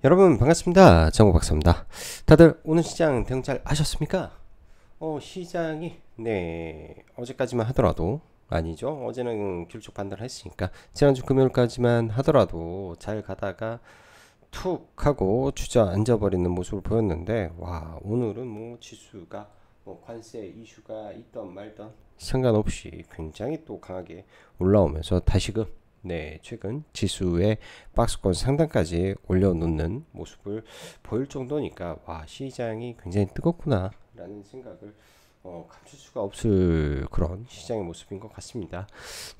여러분 반갑습니다. 정우박사입니다. 다들 오늘 시장 대응 잘 하셨습니까? 시장이 어제까지만 하더라도 아니죠. 어제는 길쭉 반등을 했으니까 지난주 금요일까지만 하더라도 잘 가다가 툭 하고 주저앉아 버리는 모습을 보였는데 와 오늘은 뭐 지수가 관세 이슈가 있던 말던 상관없이 굉장히 또 강하게 올라오면서 다시금 최근 지수의 박스권 상단까지 올려놓는 모습을 보일 정도니까 와 시장이 굉장히 뜨겁구나 라는 생각을 감출 수가 없을 그런 시장의 모습인 것 같습니다.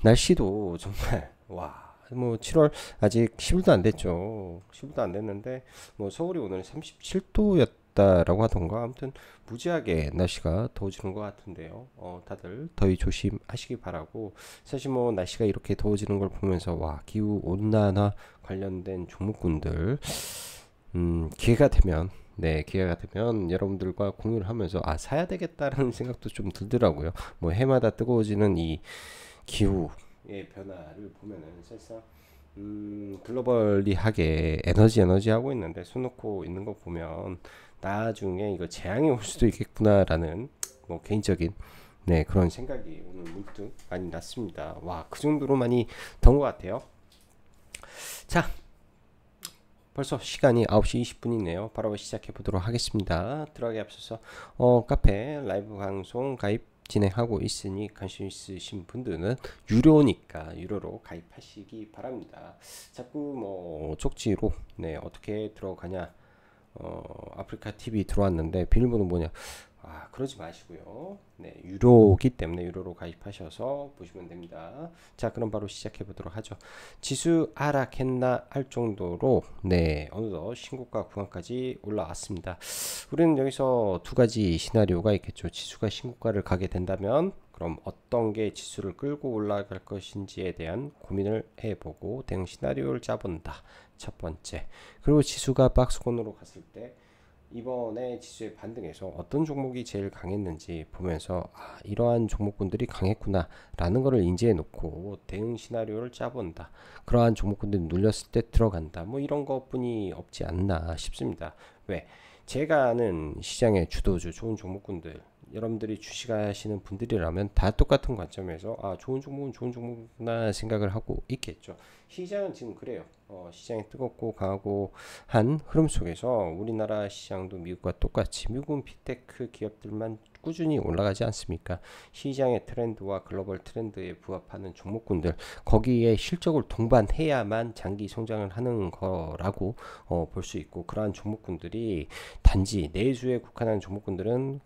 날씨도 정말 뭐 7월 아직 10일도 안 됐죠. 10일도 안 됐는데 뭐 서울이 오늘 37도였다라고 하던가 아무튼 무지하게 날씨가 더워지는 것 같은데요. 다들 더위 조심하시기 바라고 사실 뭐 날씨가 이렇게 더워지는 걸 보면서 와 기후 온난화 관련된 종목군들 기회가 되면 여러분들과 공유를 하면서 사야 되겠다라는 생각도 좀 들더라고요. 뭐 해마다 뜨거워지는 이 기후의 변화를 보면은 사실상 글로벌리하게 에너지 하고 있는데 손 놓고 있는 거 보면 나중에 이거 재앙이 올 수도 있겠구나라는 뭐 개인적인 그런 생각이 오늘 문득 많이 났습니다. 와 그 정도로 많이 더운 것 같아요. 자 벌써 시간이 9시 20분이네요. 바로 시작해 보도록 하겠습니다. 들어가기 앞서서 카페 라이브 방송 가입 진행하고 있으니 관심 있으신 분들은 유료니까 유료로 가입하시기 바랍니다. 자꾸 뭐 쪽지로 어떻게 들어가냐 아프리카 TV 들어왔는데 비밀번호 뭐냐 그러지 마시고요. 유료기 때문에 유료로 가입하셔서 보시면 됩니다. 자 그럼 바로 시작해 보도록 하죠. 지수 하락했나 할 정도로 어느덧 신고가 구간까지 올라왔습니다. 우리는 여기서 두 가지 시나리오가 있겠죠. 지수가 신고가를 가게 된다면 그럼 어떤 게 지수를 끌고 올라갈 것인지에 대한 고민을 해보고 대응 시나리오를 짜본다. 첫 번째. 그리고 지수가 박스권으로 갔을 때 이번에 지수의 반등에서 어떤 종목이 제일 강했는지 보면서 이러한 종목군들이 강했구나 라는 것을 인지해 놓고 대응 시나리오를 짜본다. 그러한 종목군들이 눌렸을 때 들어간다. 뭐 이런 것뿐이 없지 않나 싶습니다. 왜? 제가 아는 시장의 주도주 좋은 종목군들 여러분들이 주식하시는 분들이라면 다 똑같은 관점에서 좋은 종목은 좋은 종목이구나 생각을 하고 있겠죠. 시장은 지금 그래요. 시장이 뜨겁고 강하고 한 흐름 속에서 우리나라 시장도 미국과 똑같이 미국은 빅테크 기업들만 꾸준히 올라가지 않습니까? 시장의 트렌드와 글로벌 트렌드에 부합하는 종목군들 거기에 실적을 동반해야만 장기 성장을 하는 거라고 볼 수 있고 그러한 종목군들이 단지 내수에 국한한 종목군들은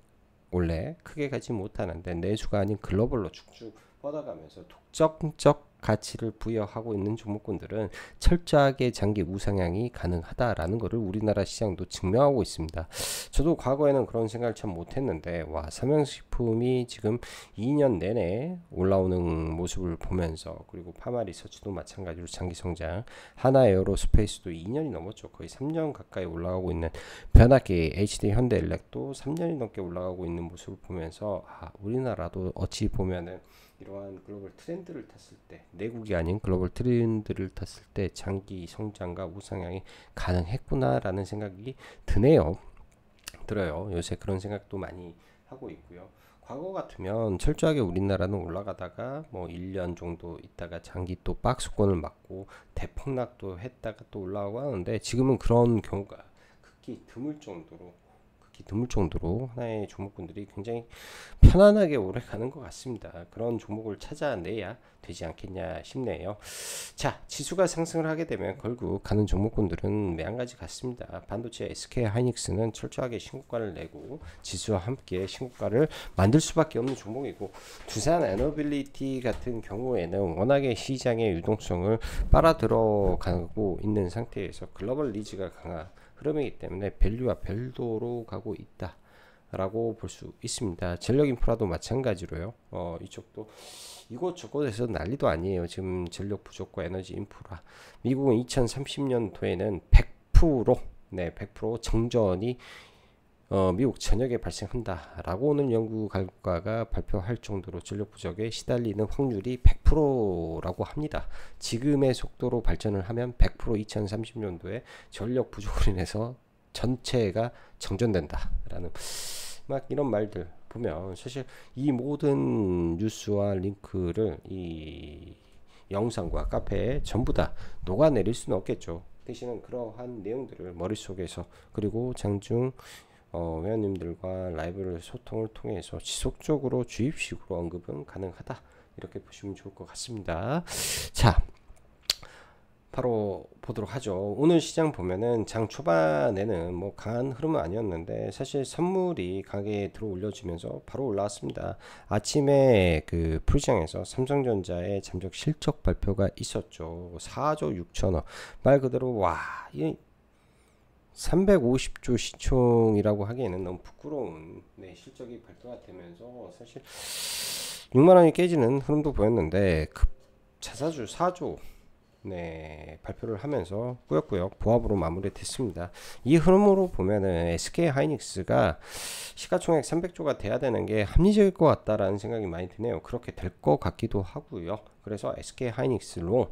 원래 크게 가지 못하는데 내수가 아닌 글로벌로 쭉쭉 뻗어가면서 독점적 가치를 부여하고 있는 종목군들은 철저하게 장기 우상향이 가능하다라는 것을 우리나라 시장도 증명하고 있습니다. 저도 과거에는 그런 생각을 참 못했는데 삼양식품이 지금 2년 내내 올라오는 모습을 보면서 그리고 파마리서치도 마찬가지로 장기 성장 하나에어로스페이스도 2년이 넘었죠. 거의 3년 가까이 올라가고 있는 변압기 HD 현대일렉도 3년이 넘게 올라가고 있는 모습을 보면서 우리나라도 어찌 보면은 이러한 글로벌 트렌드를 탔을 때 내국이 아닌 글로벌 트렌드를 탔을 때 장기 성장과 우상향이 가능했구나라는 생각이 들어요. 요새 그런 생각도 많이 하고 있고요. 과거 같으면 철저하게 우리나라는 올라가다가 뭐 1년 정도 있다가 장기 또 박스권을 맞고 대폭락도 했다가 또 올라가고 하는데 지금은 그런 경우가 극히 드물 정도로 하나의 종목군들이 굉장히 편안하게 오래 가는 것 같습니다. 그런 종목을 찾아내야 되지 않겠냐 싶네요. 자, 지수가 상승을 하게 되면 결국 가는 종목군들은 매한가지 같습니다. 반도체 SK 하이닉스는 철저하게 신고가를 내고 지수와 함께 신고가를 만들 수밖에 없는 종목이고 두산 에너빌리티 같은 경우에는 워낙에 시장의 유동성을 빨아들어가고 있는 상태에서 글로벌 니즈가 강한 흐름이기 때문에 밸류와 별도로 가고 있다 라고 볼 수 있습니다. 전력 인프라도 마찬가지로요. 이쪽도 이곳저곳에서 난리도 아니에요. 지금 전력 부족과 에너지 인프라. 미국은 2030년도에는 100% 정전이 미국 전역에 발생한다라고 오늘 연구 결과가 발표할 정도로 전력 부족에 시달리는 확률이 100%라고 합니다. 지금의 속도로 발전을 하면 100% 2030년도에 전력 부족으로 인해서 전체가 정전된다라는 막 이런 말들 보면 사실 이 모든 뉴스와 링크를 이 영상과 카페에 전부 다 녹아내릴 수는 없겠죠. 대신은 그러한 내용들을 머릿속에서 그리고 장중 회원님들과 라이브 소통을 통해서 지속적으로 주입식으로 언급은 가능하다 이렇게 보시면 좋을 것 같습니다. 자, 바로 보도록 하죠. 오늘 시장 보면은 장 초반에는 뭐 강한 흐름은 아니었는데 사실 선물이 강하게 들어 올려주면서 바로 올라왔습니다. 아침에 그 풀시장에서 삼성전자의 잠적 실적 발표가 있었죠. 4조 6천억 말 그대로 와, 이 350조 시총이라고 하기에는 너무 부끄러운 실적이 발표가 되면서 사실 6만원이 깨지는 흐름도 보였는데 급 자사주 4조 발표를 하면서 꾸역꾸역 보합으로 마무리됐습니다. 이 흐름으로 보면은 SK 하이닉스가 시가총액 300조가 돼야 되는 게 합리적일 것 같다라는 생각이 많이 드네요. 그렇게 될 것 같기도 하고요. 그래서 SK 하이닉스로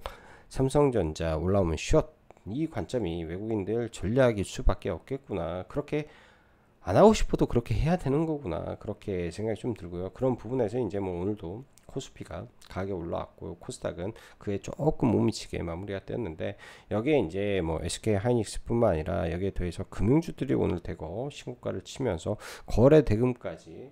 삼성전자 올라오면 숏, 이 관점이 외국인들 전략일 수밖에 없겠구나. 그렇게 안 하고 싶어도 그렇게 해야 되는 거구나. 그렇게 생각이 좀 들고요. 그런 부분에서 이제 뭐 오늘도 코스피가 가격이 올라왔고 코스닥은 그에 조금 못 미치게 마무리가 되었는데 여기에 이제 뭐 SK 하이닉스뿐만 아니라 여기에 더해서 금융주들이 오늘 대거 신고가를 치면서 거래 대금까지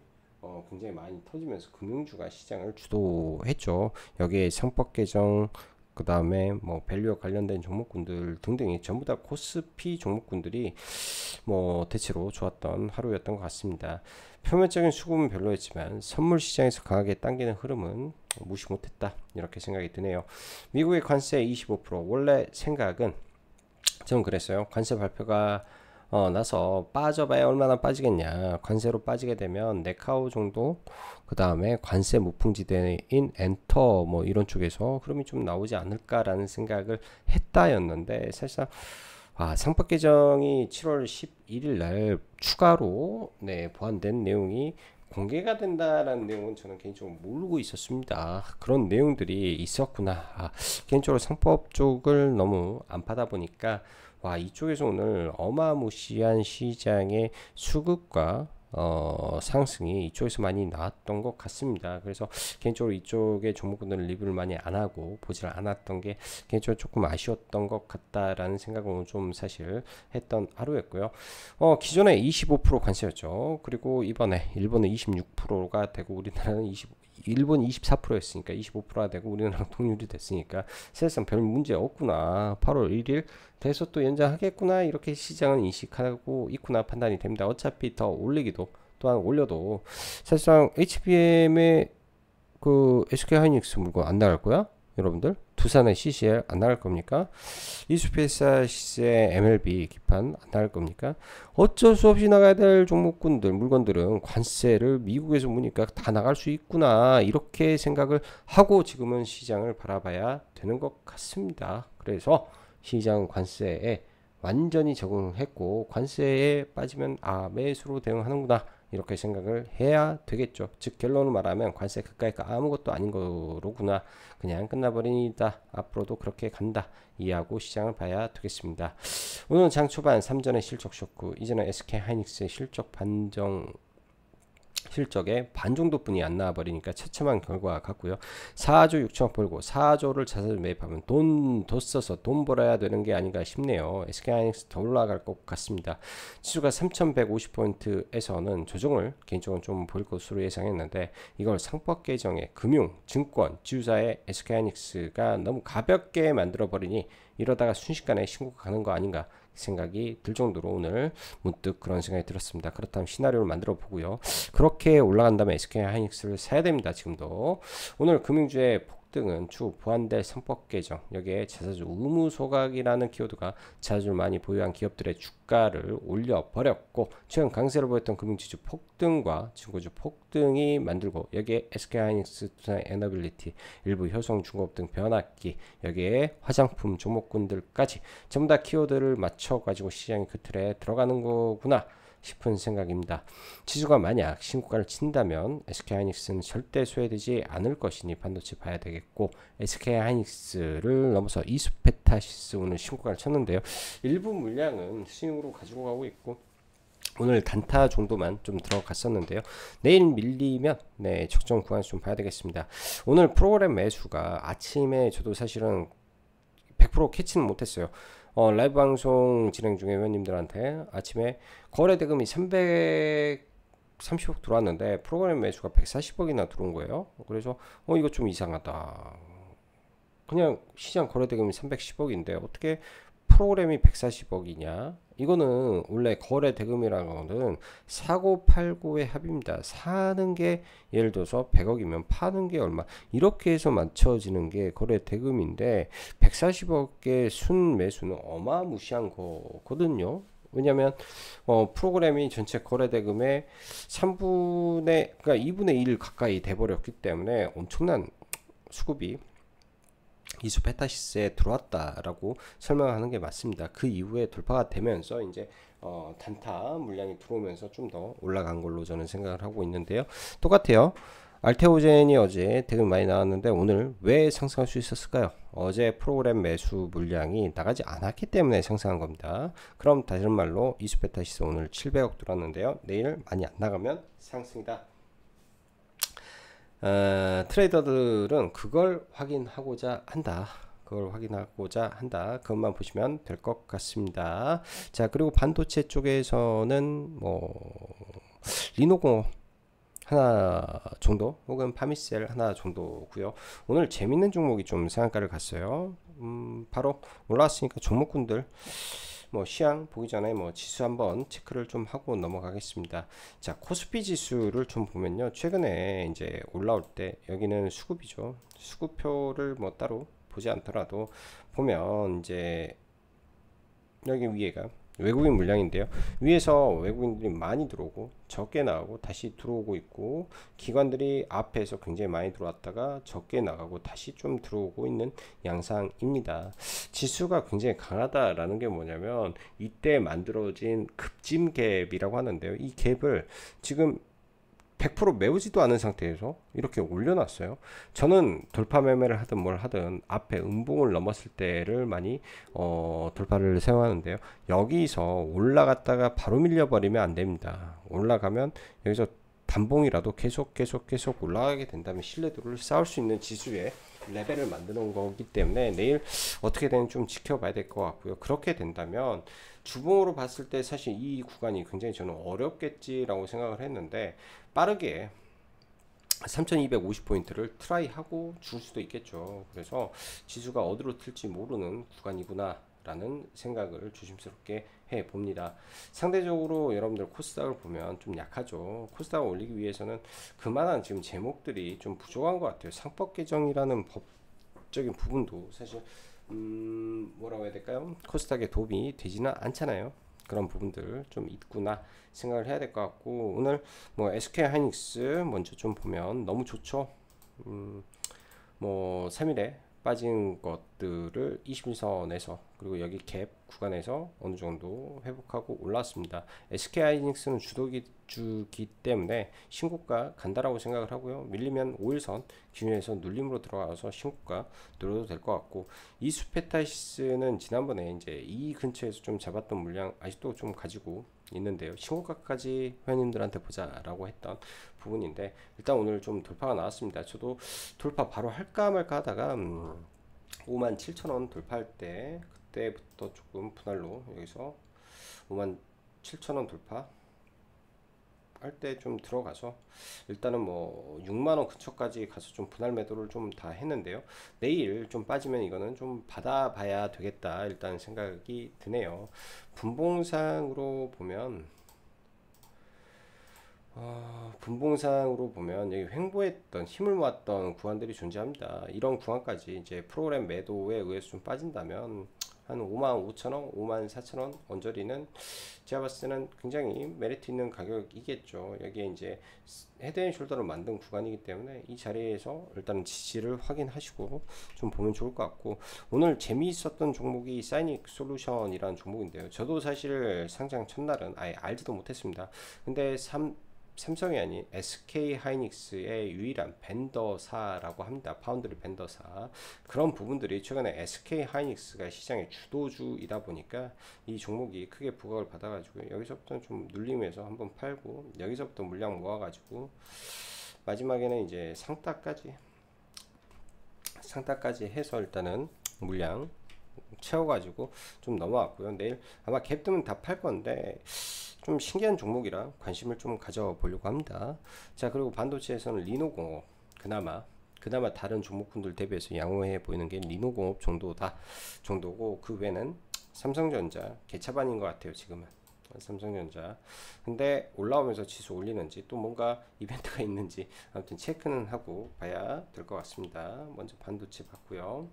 굉장히 많이 터지면서 금융주가 시장을 주도했죠. 여기에 상법 개정 그 다음에 뭐 밸류와 관련된 종목군들 등등이 전부 다 코스피 종목군들이 뭐 대체로 좋았던 하루였던 것 같습니다. 표면적인 수급은 별로였지만 선물 시장에서 강하게 당기는 흐름은 무시 못했다 이렇게 생각이 드네요. 미국의 관세 25% 원래 생각은 저는 그랬어요. 관세 발표가 나서 빠져봐야 얼마나 빠지겠냐. 관세로 빠지게 되면 네카오 정도 그 다음에 관세 무풍지대인 엔터 뭐 이런 쪽에서 흐름이 좀 나오지 않을까라는 생각을 했다였는데 사실상 상법 개정이 7월 11일 날 추가로 보완된 내용이 공개가 된다라는 내용은 저는 개인적으로 모르고 있었습니다. 그런 내용들이 있었구나. 개인적으로 상법 쪽을 너무 안 파다 보니까 이쪽에서 오늘 어마무시한 시장의 수급과 상승이 이쪽에서 많이 나왔던 것 같습니다. 그래서 개인적으로 이쪽의 종목군들 리뷰를 많이 안 하고 보질 않았던 게 개인적으로 조금 아쉬웠던 것 같다라는 생각을 좀 사실 했던 하루였고요. 기존에 25% 관세였죠. 그리고 이번에 일본은 26%가 되고 우리나라는 일본 24%였으니까 25%가 되고 우리나라랑 동률이 됐으니까 사실상 별 문제 없구나. 8월 1일 돼서 또 연장하겠구나 이렇게 시장은 인식하고 있구나 판단이 됩니다. 어차피 더 올리기도 또한 올려도 사실상 HBM의 그 SK 하이닉스 물건 안 나갈 거야? 여러분들 두산의 CCL 안 나갈 겁니까? 이스페이스의 MLB 기판 안 나갈 겁니까? 어쩔 수 없이 나가야 될 종목군들 물건들은 관세를 미국에서 무니까 다 나갈 수 있구나 이렇게 생각을 하고 지금은 시장을 바라봐야 되는 것 같습니다. 그래서 시장 관세에 완전히 적응했고 관세에 빠지면 매수로 대응하는구나 이렇게 생각을 해야 되겠죠. 즉 결론을 말하면 관세 그까이가 아무것도 아닌 거로구나 그냥 끝나버리다 앞으로도 그렇게 간다 이해하고 시장을 봐야 되겠습니다. 오늘 장 초반 3전의 실적 쇼크 이제는 SK 하이닉스의 실적 반정 실적의 반 정도뿐이 안 나와버리니까 처참한 결과 같고요. 4조 6천억 벌고 4조를 자사주 매입하면 돈 더 써서 돈 벌어야 되는 게 아닌가 싶네요. SK하이닉스 더 올라갈 것 같습니다. 지수가 3150포인트에서는 조정을 개인적으로 좀 보일 것으로 예상했는데 이걸 상법 개정의 금융, 증권, 지주사의 SK하이닉스가 너무 가볍게 만들어버리니 이러다가 순식간에 신고가 가는 거 아닌가 생각이 들 정도로 오늘 문득 그런 생각이 들었습니다. 그렇다면 시나리오를 만들어 보고요. 그렇게 올라간다면 SK 하이닉스를 사야 됩니다. 지금도 오늘 금융주의 폭등은 추후 보완될 상법 개정 여기에 자사주 의무 소각이라는 키워드가 자사주를 많이 보유한 기업들의 주가를 올려버렸고 최근 강세를 보였던 금융지주 폭등과 증거주 폭등이 만들고 여기에 SK하이닉스, 두산 에너빌리티, 일부 효성중공업 등 변압기 여기에 화장품 종목군들까지 전부 다 키워드를 맞춰가지고 시장이 그 틀에 들어가는 거구나 싶은 생각입니다. 지수가 만약 신고가를 친다면 SK하이닉스는 절대 소외되지 않을 것이니 반도체 봐야 되겠고, SK하이닉스를 넘어서 이수페타시스 오늘 신고가를 쳤는데요. 일부 물량은 스윙으로 가지고 가고 있고, 오늘 단타 정도만 좀 들어갔었는데요. 내일 밀리면 네, 적정 구간에서 좀 봐야 되겠습니다. 오늘 프로그램 매수가 아침에 저도 사실은 100% 캐치는 못했어요. 라이브 방송 진행 중에 회원님들한테 아침에 거래 대금이 330억 들어왔는데 프로그램 매수가 140억이나 들어온 거예요. 그래서 이거 좀 이상하다. 그냥 시장 거래 대금이 310억인데 어떻게 프로그램이 140억이냐? 이거는 원래 거래 대금이라는 거는 사고 팔고의 합입니다. 사는 게 예를 들어서 100억이면 파는 게 얼마, 이렇게 해서 맞춰지는 게 거래 대금인데 140억의 순 매수는 어마무시한 거거든요. 왜냐면 프로그램이 전체 거래 대금의 3분의 그러니까 2분의 1 가까이 돼버렸기 때문에 엄청난 수급이 이수페타시스에 들어왔다라고 설명하는 게 맞습니다. 그 이후에 돌파가 되면서 이제 단타 물량이 들어오면서 좀 더 올라간 걸로 저는 생각을 하고 있는데요. 똑같아요. 알테오젠이 어제 대금 많이 나왔는데 오늘 왜 상승할 수 있었을까요? 어제 프로그램 매수 물량이 나가지 않았기 때문에 상승한 겁니다. 그럼 다른 말로 이수페타시스 오늘 700억 들어왔는데요. 내일 많이 안 나가면 상승이다. 트레이더들은 그걸 확인하고자 한다. 그것만 보시면 될 것 같습니다. 자, 그리고 반도체 쪽에서는 리노공업 하나 정도 혹은 파미셀 하나 정도고요. 오늘 재밌는 종목이 좀 상한가를 갔어요. 바로 올라왔으니까 종목군들 시향 보기 전에 지수 한번 체크를 좀 하고 넘어가겠습니다. 자, 코스피 지수를 좀 보면요. 최근에 이제 올라올 때 여기는 수급이죠. 수급표를 따로 보지 않더라도 보면 이제 여기 위에가 외국인 물량인데요. 위에서 외국인들이 많이 들어오고 적게 나가고 다시 들어오고 있고, 기관들이 앞에서 굉장히 많이 들어왔다가 적게 나가고 다시 좀 들어오고 있는 양상입니다. 지수가 굉장히 강하다라는 게 뭐냐면 이때 만들어진 급짐 갭이라고 하는데요. 이 갭을 지금 100% 메우지도 않은 상태에서 이렇게 올려놨어요. 저는 돌파 매매를 하든 뭘 하든 앞에 음봉을 넘었을 때를 많이 돌파를 사용하는데요. 여기서 올라갔다가 바로 밀려버리면 안 됩니다. 올라가면 여기서 단봉이라도 계속 올라가게 된다면 신뢰도를 쌓을 수 있는 지수의 레벨을 만드는 거기 때문에 내일 어떻게 되는지 좀 지켜봐야 될 것 같고요. 그렇게 된다면 주봉으로 봤을 때 사실 이 구간이 굉장히 저는 어렵겠지라고 생각을 했는데, 빠르게 3250포인트를 트라이하고 줄 수도 있겠죠. 그래서 지수가 어디로 튈지 모르는 구간이구나 라는 생각을 조심스럽게 해 봅니다. 상대적으로 여러분들 코스닥을 보면 좀 약하죠. 코스닥을 올리기 위해서는 그만한 지금 제목들이 좀 부족한 것 같아요. 상법 개정이라는 법적인 부분도 사실 뭐라고 해야 될까요? 코스닥에 도움이 되지는 않잖아요. 그런 부분들 좀 있구나 생각을 해야 될 것 같고, 오늘 SK하이닉스 먼저 좀 보면 너무 좋죠. 3일에 빠진 것들을 21선에서 그리고 여기 갭 구간에서 어느 정도 회복하고 올라왔습니다. SK하이닉스는 주기 때문에 신고가 간다라고 생각을 하고요. 밀리면 5일선 기준에서 눌림으로 들어가서 신고가 들어도 될 것 같고, 이수페타시스는 지난번에 이제 이 근처에서 좀 잡았던 물량 아직도 좀 가지고 있는데요. 신고가까지 회원님들한테 보자라고 했던 부분인데, 일단 오늘 좀 돌파가 나왔습니다. 저도 돌파 바로 할까 말까 하다가 57,000원 돌파할 때 그때부터 조금 분할로 여기서 57,000원 돌파 할 때 좀 들어가서 일단은 6만원 근처까지 가서 좀 분할 매도를 좀 다 했는데요. 내일 좀 빠지면 이거는 좀 받아봐야 되겠다 일단 생각이 드네요. 분봉상으로 보면 여기 횡보했던 힘을 모았던 구간들이 존재합니다. 이런 구간까지 이제 프로그램 매도에 의해서 좀 빠진다면 한 55,000원, 54,000원 언저리는 제가 봤을 때는 굉장히 메리트 있는 가격이겠죠. 여기에 이제 헤드앤숄더를 만든 구간이기 때문에 이 자리에서 일단 지지를 확인하시고 좀 보면 좋을 것 같고, 오늘 재미있었던 종목이 사이닉 솔루션이라는 종목인데요. 저도 사실 상장 첫날은 아예 알지도 못했습니다. 근데 삼성이 아닌 SK 하이닉스의 유일한 벤더사라고 합니다. 파운드리 벤더사. 그런 부분들이 최근에 SK 하이닉스가 시장의 주도주이다 보니까 이 종목이 크게 부각을 받아가지고 여기서부터 좀 눌리면서 한번 팔고, 여기서부터 물량 모아가지고 마지막에는 이제 상따까지 해서 일단은 물량 채워가지고 좀 넘어왔고요. 내일 아마 갭 뜨면 다 팔 건데 좀 신기한 종목이라 관심을 좀 가져보려고 합니다. 자, 그리고 반도체에서는 리노공업, 그나마 다른 종목군들 대비해서 양호해 보이는 게 리노공업 정도고, 그 외에는 삼성전자 개차반인 것 같아요. 지금은 삼성전자. 근데 올라오면서 지수 올리는지 또 뭔가 이벤트가 있는지 아무튼 체크는 하고 봐야 될 것 같습니다. 먼저 반도체 봤고요.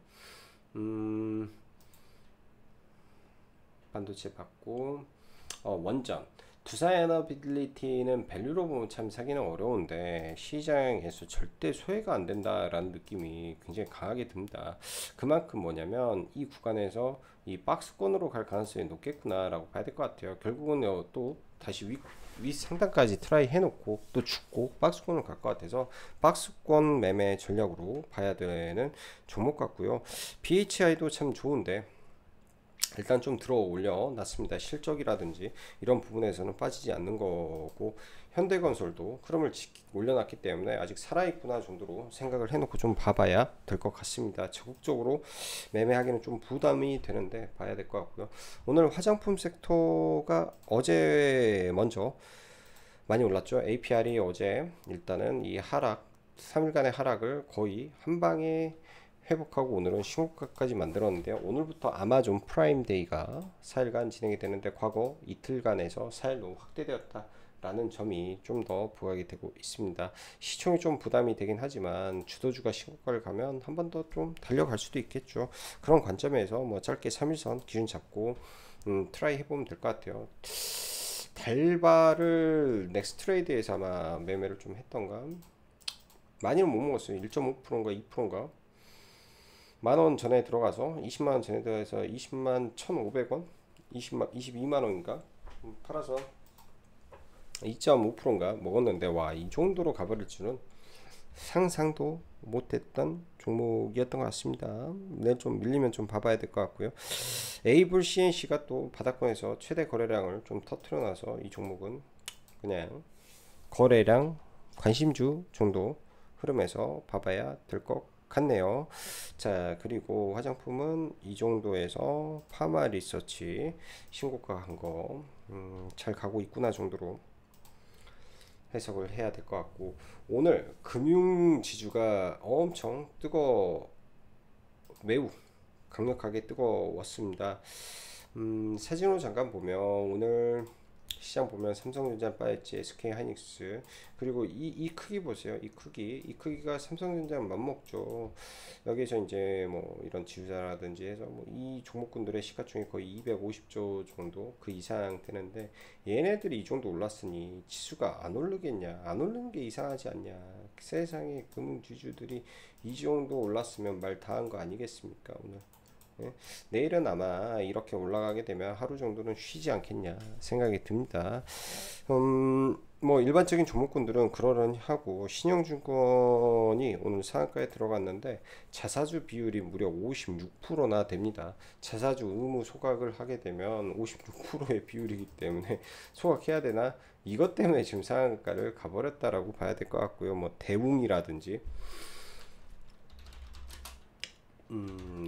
반도체 봤고, 원전 두산에너빌리티는 밸류로 보면 참 사기는 어려운데 시장에서 절대 소외가 안 된다라는 느낌이 굉장히 강하게 듭니다. 그만큼 뭐냐면 이 구간에서 이 박스권으로 갈 가능성이 높겠구나라고 봐야 될 것 같아요. 결국은 또 다시 위 상단까지 트라이 해놓고 또 죽고 박스권을 갈 것 같아서 박스권 매매 전략으로 봐야 되는 종목 같고요. BHI도 참 좋은데 일단 좀 들어 올려 놨습니다. 실적이라든지 이런 부분에서는 빠지지 않는 거고, 현대건설도 흐름을 올려놨기 때문에 아직 살아있구나 정도로 생각을 해놓고 좀 봐봐야 될 것 같습니다. 적극적으로 매매하기는 좀 부담이 되는데 봐야 될 것 같고요. 오늘 화장품 섹터가 어제 먼저 많이 올랐죠. APR이 어제 일단은 이 하락 3일간의 하락을 거의 한 방에 회복하고 오늘은 신고가까지 만들었는데요. 오늘부터 아마존 프라임데이가 4일간 진행이 되는데 과거 이틀간에서 4일로 확대되었다라는 점이 좀 더 부각이 되고 있습니다. 시총이 좀 부담이 되긴 하지만 주도주가 신고가를 가면 한 번 더 좀 달려갈 수도 있겠죠. 그런 관점에서 뭐 짧게 3일선 기준 잡고 트라이 해보면 될 것 같아요. 달바를 넥스트레이드에서 아마 매매를 좀 했던가, 많이는 못 먹었어요. 1.5%인가 2%인가 만원 전에 들어가서 20만원 전에 들어가서 20만 1,500원 22만원인가 팔아서 2.5%인가 먹었는데, 와, 이 정도로 가버릴 줄은 상상도 못했던 종목이었던 것 같습니다. 내일 좀 밀리면 좀 봐봐야 될 것 같고요. 에이블 CNC가 또 바닥권에서 최대 거래량을 좀 터트려 놔서 이 종목은 그냥 거래량 관심주 정도 흐름에서 봐봐야 될 것 같네요. 자, 그리고 화장품은 이 정도에서 파마 리서치 신고가 한 거 잘 가고 있구나 정도로 해석을 해야 될 것 같고, 오늘 금융 지주가 엄청 매우 강력하게 뜨거웠습니다. 사진으로 잠깐 보면 오늘 시장 보면 삼성전자, 빠졌지, SK 하이닉스, 그리고 이 크기 보세요. 이 크기가 삼성전자랑 맞먹죠. 여기서 이제 뭐 이런 지주사라든지 해서 뭐 이 종목군들의 시가총이 거의 250조 정도 그 이상 되는데, 얘네들이 이 정도 올랐으니 지수가 안 오르겠냐? 안 오르는 게 이상하지 않냐? 세상에 금융지주들이 이 정도 올랐으면 말 다 한 거 아니겠습니까 오늘? 예? 내일은 아마 이렇게 올라가게 되면 하루 정도는 쉬지 않겠냐 생각이 듭니다. 뭐 일반적인 종목군들은 그러려니하고, 신영증권이 오늘 상한가에 들어갔는데 자사주 비율이 무려 56%나 됩니다. 자사주 의무 소각을 하게 되면 56%의 비율이기 때문에 소각해야 되나, 이것 때문에 지금 상한가를 가버렸다라고 봐야 될 것 같고요. 뭐 대웅이라든지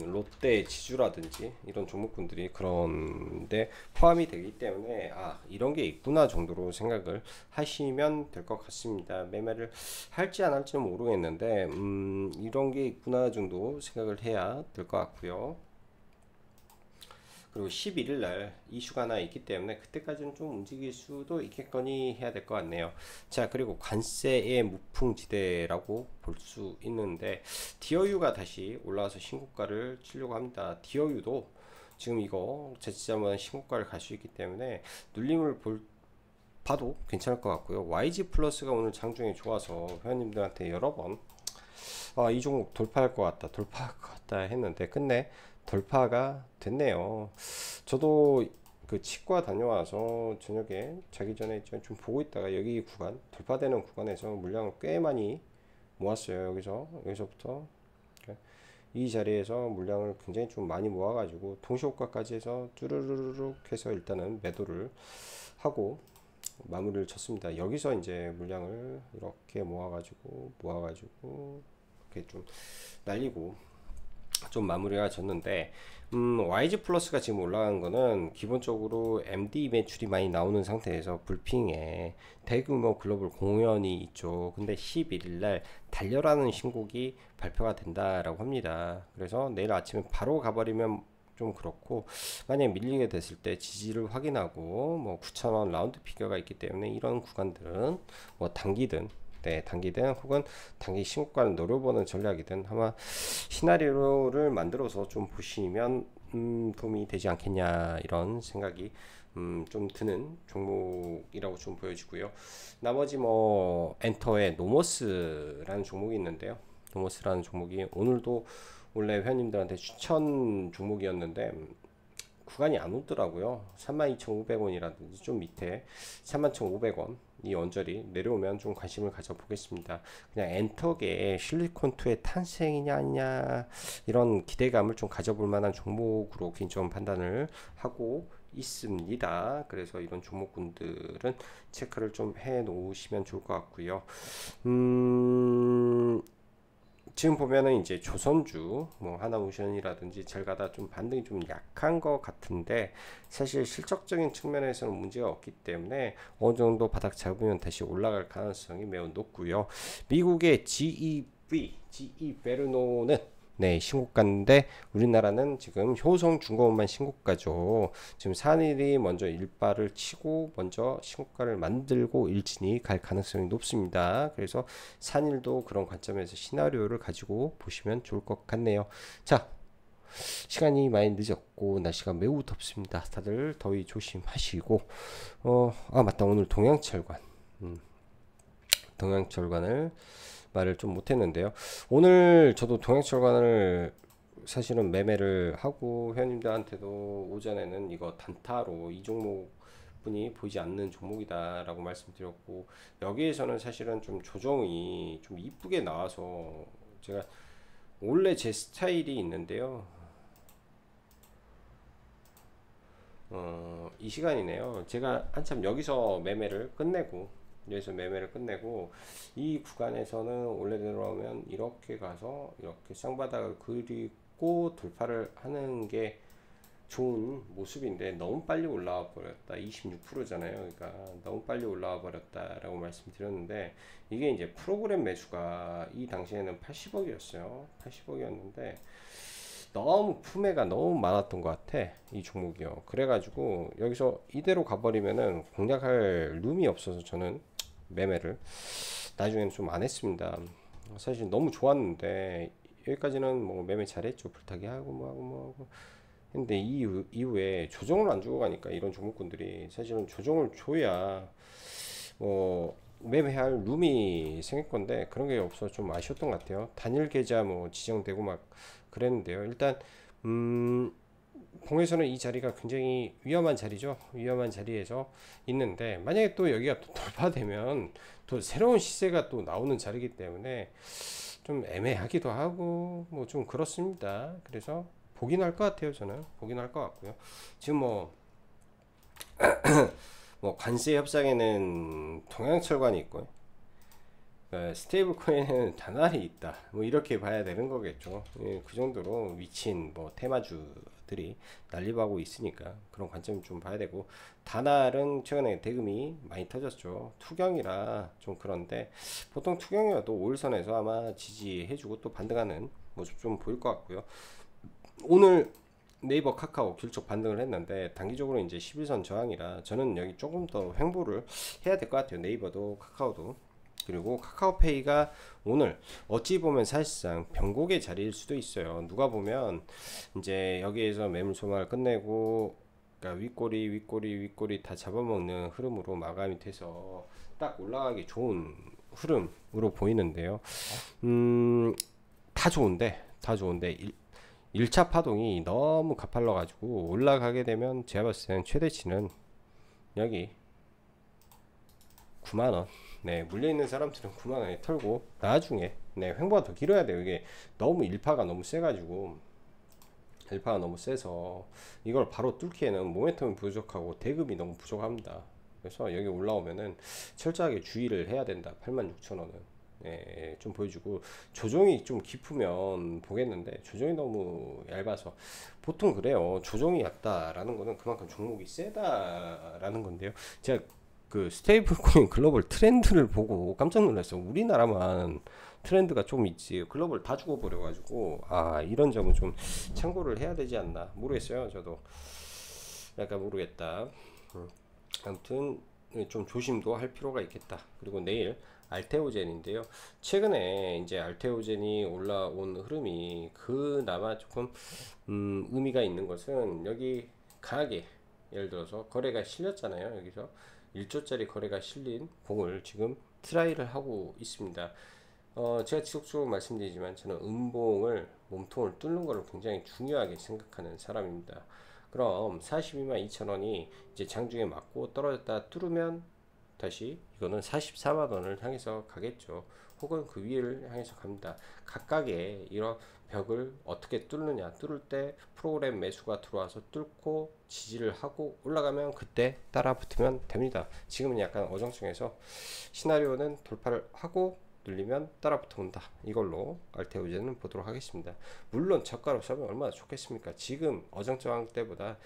롯데, 지주라든지 이런 종목군들이 그런데 포함이 되기 때문에 이런 게 있구나 정도로 생각을 하시면 될 것 같습니다. 매매를 할지 안 할지는 모르겠는데 이런 게 있구나 정도 생각을 해야 될 것 같고요. 그리고 11일 날 이슈가 하나 있기 때문에 그때까지는 좀 움직일 수도 있겠거니 해야 될 것 같네요. 자, 그리고 관세의 무풍지대라고 볼 수 있는데, 디어유가 다시 올라와서 신고가를 치려고 합니다. 디어유도 지금 이거 재치자면 신고가를 갈 수 있기 때문에 눌림을 봐도 괜찮을 것 같고요. YG 플러스가 오늘 장중에 좋아서 회원님들한테 여러 번 이 종목 돌파할 것 같다, 돌파할 것 같다 했는데 끝내 돌파가 됐네요. 저도 그 치과 다녀와서 저녁에 자기 전에 좀 보고 있다가 여기 구간 돌파되는 구간에서 물량을 꽤 많이 모았어요. 여기서부터 이 자리에서 물량을 굉장히 좀 많이 모아가지고 동시호가까지 해서 쭈르르륵 해서 일단은 매도를 하고 마무리를 쳤습니다. 여기서 이제 물량을 이렇게 모아가지고 이렇게 좀 날리고 좀 마무리가 졌는데 YG 플러스가 지금 올라간 거는 기본적으로 MD 매출이 많이 나오는 상태에서 불핑에 대규모 글로벌 공연이 있죠. 근데 11일 날 달려라는 신곡이 발표가 된다라고 합니다. 그래서 내일 아침에 바로 가버리면 좀 그렇고, 만약에 밀리게 됐을 때 지지를 확인하고 뭐 9,000원 라운드 피겨가 있기 때문에 이런 구간들은 뭐 단기든 혹은 단기 신고가를 노려보는 전략이든 아마 시나리오를 만들어서 좀 보시면 도움이 되지 않겠냐 이런 생각이 좀 드는 종목이라고 좀 보여지고요. 나머지 뭐 엔터의 노머스라는 종목이 있는데요. 노머스라는 종목이 오늘도 원래 회원님들한테 추천 종목이었는데 구간이 안 오더라고요. 32,500원이라든지 좀 밑에 31,500원 이 언저리 내려오면 좀 관심을 가져보겠습니다. 그냥 엔터계 실리콘2의 탄생이냐 아니냐 이런 기대감을 좀 가져볼 만한 종목으로 개인적으로 판단을 하고 있습니다. 그래서 이런 종목군들은 체크를 좀 해 놓으시면 좋을 것 같고요. 지금 보면은 이제 조선주, 뭐 하나오션이라든지 젤가다 좀 반등이 좀 약한 것 같은데 사실 실적적인 측면에서는 문제가 없기 때문에 어느 정도 바닥 잡으면 다시 올라갈 가능성이 매우 높고요. 미국의 GE 베르노는 신고가인데 우리나라는 지금 효성중공업만 신고가죠. 지금 산일이 먼저 일발을 치고 먼저 신고가를 만들고 일진이 갈 가능성이 높습니다. 그래서 산일도 그런 관점에서 시나리오를 가지고 보시면 좋을 것 같네요. 자, 시간이 많이 늦었고 날씨가 매우 덥습니다. 다들 더위 조심하시고 맞다, 오늘 동양철관을 말을 좀 못했는데요. 오늘 저도 동양철관을 사실은 매매를 하고 회원님들한테도 오전에는 이거 단타로 이 종목분이 보이지 않는 종목이다 라고 말씀드렸고, 여기에서는 사실은 좀 조정이 좀 이쁘게 나와서 제가 원래 제 스타일이 있는데요. 이 시간이네요. 제가 한참 여기서 매매를 끝내고 이 구간에서는 원래대로 하면 이렇게 가서 이렇게 쌍바닥을 그리고 돌파를 하는 게 좋은 모습인데 너무 빨리 올라와 버렸다. 26%잖아요. 그러니까 너무 빨리 올라와 버렸다라고 말씀드렸는데, 이게 이제 프로그램 매수가 이 당시에는 80억이었어요. 80억이었는데 너무 품매가 너무 많았던 것 같아, 이 종목이요. 그래가지고 여기서 이대로 가버리면은 공략할 룸이 없어서 저는 매매를 나중에는 좀 안 했습니다. 사실 너무 좋았는데 여기까지는 뭐 매매 잘했죠. 불타기 하고 뭐 하고 근데 이후에 조정을 안 주고 가니까 이런 종목군들이 사실은 조정을 줘야 뭐 매매할 룸이 생길 건데 그런 게 없어서 좀 아쉬웠던 것 같아요. 단일 계좌 뭐 지정되고 막 그랬는데요. 일단 봉에서는 이 자리가 굉장히 위험한 자리죠. 위험한 자리에서 있는데 만약에 또 여기가 또 돌파되면 또 새로운 시세가 또 나오는 자리이기 때문에 좀 애매하기도 하고 뭐 좀 그렇습니다. 그래서 보긴 할 것 같아요. 저는 보긴 할 것 같고요. 지금 뭐 관세 협상에는 동양철관이 있고 스테이블 코인에는 다날이 있다. 뭐 이렇게 봐야 되는 거겠죠. 그 정도로 미친 뭐 테마주들이 난립하고 있으니까 그런 관점 좀 봐야 되고, 다날은 최근에 대금이 많이 터졌죠. 투경이라 좀 그런데 보통 투경이라도 5일선에서 아마 지지해주고 또 반등하는 모습 좀 보일 것 같고요. 오늘 네이버 카카오 귤적 반등을 했는데 단기적으로 이제 11선 저항이라 저는 여기 조금 더 횡보를 해야 될 것 같아요. 네이버도 카카오도 말씀드리고, 카카오페이가 오늘 어찌 보면 사실상 변곡의 자리일 수도 있어요. 누가 보면 이제 여기에서 매물 소화를 끝내고, 그러니까 윗꼬리 다 잡아먹는 흐름으로 마감이 돼서 딱 올라가기 좋은 흐름으로 보이는데요. 다 좋은데 1차 파동이 너무 가팔러 가지고 올라가게 되면 제가 봤을 때는 최대치는 여기 9만원, 네, 물려있는 사람들은 9만원에 털고 나중에 네, 횡보가 더 길어야 돼요. 이게 너무 일파가 너무 세가지고, 일파가 너무 세서 이걸 바로 뚫기에는 모멘텀이 부족하고 대금이 너무 부족합니다. 그래서 여기 올라오면은 철저하게 주의를 해야 된다. 86,000원은 네, 좀 보여주고, 조정이 좀 깊으면 보겠는데 조정이 너무 얇아서, 보통 그래요. 조정이 얇다라는 거는 그만큼 종목이 세다라는 건데요. 제가 그 스테이블 코인 글로벌 트렌드를 보고 깜짝 놀랐어요. 우리나라만 트렌드가 좀 있지 글로벌 다 죽어버려 가지고, 아, 이런 점은 좀 참고를 해야 되지 않나 모르겠어요. 저도 약간 모르겠다. 아무튼 좀 조심도 할 필요가 있겠다. 그리고 내일 알테오젠인데요. 최근에 이제 알테오젠이 올라온 흐름이 그나마 조금 의미가 있는 것은, 여기 강하게 예를 들어서 거래가 실렸잖아요. 여기서 1조짜리 거래가 실린 공을 지금 트라이를 하고 있습니다. 제가 지속적으로 말씀드리지만 저는 음봉을, 몸통을 뚫는 것을 굉장히 중요하게 생각하는 사람입니다. 그럼 42만 2천원이 이제 장중에 맞고 떨어졌다 뚫으면 다시 이거는 44만원을 향해서 가겠죠. 혹은 그 위를 향해서 갑니다. 각각의 이런 벽을 어떻게 뚫느냐, 뚫을 때 프로그램 매수가 들어와서 뚫고 지지를 하고 올라가면 그때 따라 붙으면 됩니다. 지금은 약간 어정쩡해서 시나리오는 돌파를 하고 눌리면 따라 붙어온다. 이걸로 알테오젠은 보도록 하겠습니다. 물론 저가로 사면 얼마나 좋겠습니까? 지금 어정쩡한 때보다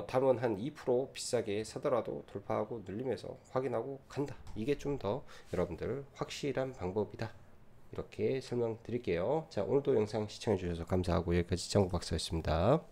담은 한 2% 비싸게 사더라도 돌파하고 눌리면서 확인하고 간다. 이게 좀 더 여러분들 확실한 방법이다. 이렇게 설명드릴게요. 자, 오늘도 영상 시청해 주셔서 감사하고, 여기까지 장구 박사였습니다.